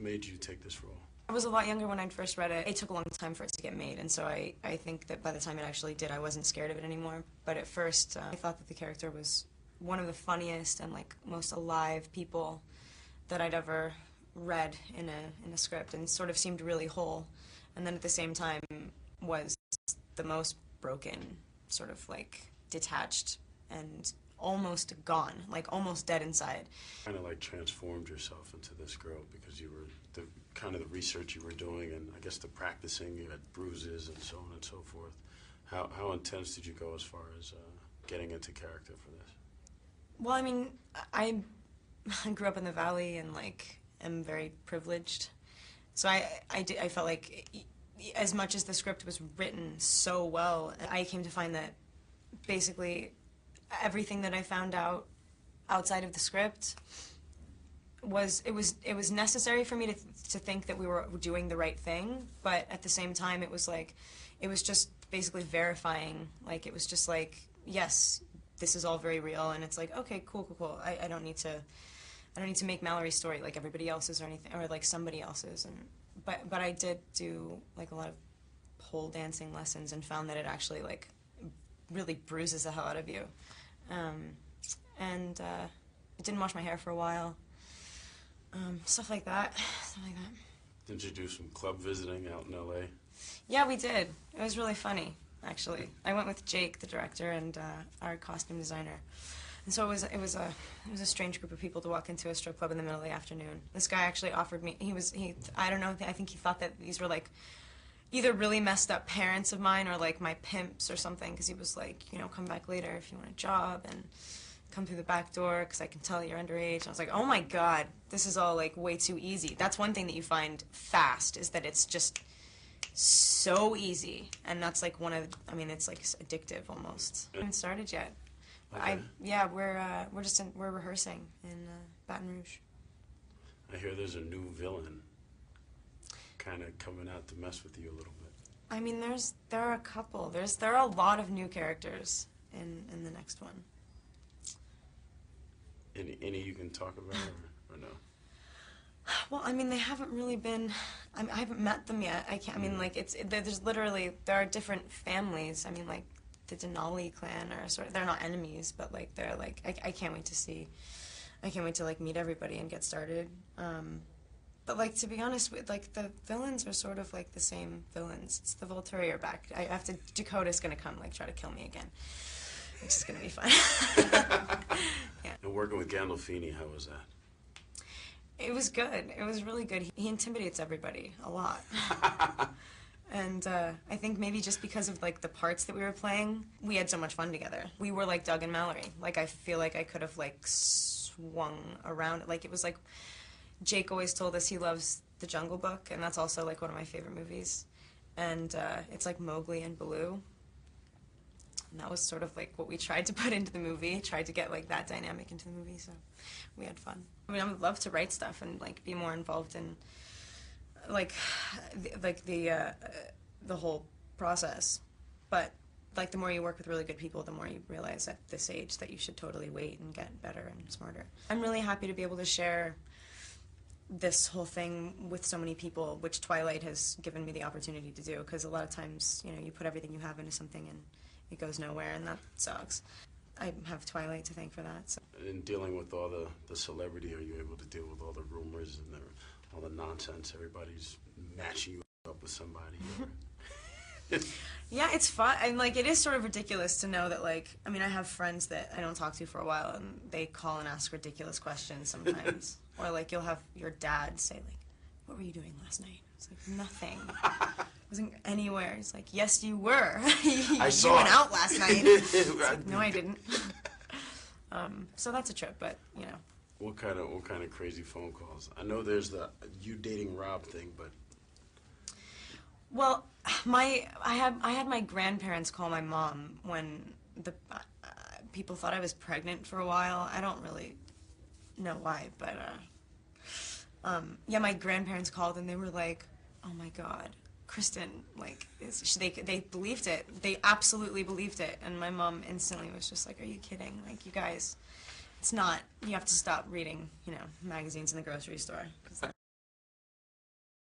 made you take this role? I was a lot younger when I first read it. It took a long time for it to get made, and so I think that by the time it actually did, I wasn't scared of it anymore. But at first, I thought that the character was one of the funniest and like most alive people that I'd ever read in a script, and sort of seemed really whole. And then at the same time was the most broken, sort of like detached and almost gone, like almost dead inside. Kind of like transformed yourself into this girl because you were the kind of the research you were doing, and I guess the practicing. You had bruises and so on and so forth. How intense did you go as far as getting into character for this? Well, I mean, I grew up in the Valley and like am very privileged, so I felt like as much as the script was written so well, I came to find that basically everything that I found out outside of the script was necessary for me to think that we were doing the right thing, but at the same time it was just basically verifying, like it was just like, yes, this is all very real, and it's like, okay, cool. I don't need to make Mallory's story like everybody else's or anything, or like somebody else's. And but I did do like a lot of pole dancing lessons and found that it actually like really bruises the hell out of you. I didn't wash my hair for a while. Stuff like that. Did you do some club visiting out in L.A.? Yeah, we did. It was really funny, actually. I went with Jake, the director, and our costume designer. And so it was a strange group of people to walk into a strip club in the middle of the afternoon. This guy actually offered me. I don't know. I think he thought that these were like either really messed up parents of mine or like my pimps or something, because he was like, you know, come back later if you want a job and come through the back door because I can tell you're underage. And I was like, oh my God, this is all like way too easy. That's one thing that you find fast, is that it's just so easy, and that's like it's like addictive almost. I haven't started yet. Okay. We're rehearsing in Baton Rouge. I hear there's a new villain kind of coming out to mess with you a little bit. I mean, there are a couple. There are a lot of new characters in the next one. Any you can talk about or no? Well, I mean, they haven't really been. I haven't met them yet. I can't. I mean, like there are different families. I mean, like the Denali clan are sort of, they're not enemies, but like they're like I can't wait to see. I can't wait to like meet everybody and get started. But like, to be honest, like the villains are sort of like the same villains. It's the Volturi are back. Dakota's gonna come like try to kill me again, which is gonna be fun. Yeah. And working with Gandolfini, how was that? It was good. It was really good. He intimidates everybody a lot. And I think maybe just because of like the parts that we were playing, we had so much fun together. We were like Doug and Mallory. Like, I feel like I could have like swung around. Like, it was like, Jake always told us he loves The Jungle Book, and that's also like one of my favorite movies. And it's like Mowgli and Baloo. And that was sort of like what we tried to put into the movie, tried to get like that dynamic into the movie, so we had fun. I mean, I would love to write stuff and like be more involved in like the whole process. But like the more you work with really good people, the more you realize at this age that you should totally wait and get better and smarter. I'm really happy to be able to share this whole thing with so many people, which Twilight has given me the opportunity to do, because a lot of times, you know, you put everything you have into something and it goes nowhere, and that sucks. I have Twilight to thank for that. So. In dealing with all the celebrity, are you able to deal with all the rumors and all the nonsense? Everybody's matching you up with somebody. Yeah, it's fun, and like it is sort of ridiculous to know that, like, I mean, I have friends that I don't talk to for a while, and they call and ask ridiculous questions sometimes. Or like you'll have your dad say like, "What were you doing last night?" It's like, nothing. I wasn't anywhere. It's like, yes, you were. You went out last night. Like, no, I didn't. So that's a trip, but you know. What kind of crazy phone calls? I know there's the you dating Rob thing, but. Well, I had my grandparents call my mom when the people thought I was pregnant for a while. I don't really know why, but yeah, my grandparents called and they were like, "Oh my God, Kristen!" Like they believed it. They absolutely believed it, and my mom instantly was just like, "Are you kidding? Like, you guys, it's not. You have to stop reading, you know, magazines in the grocery store."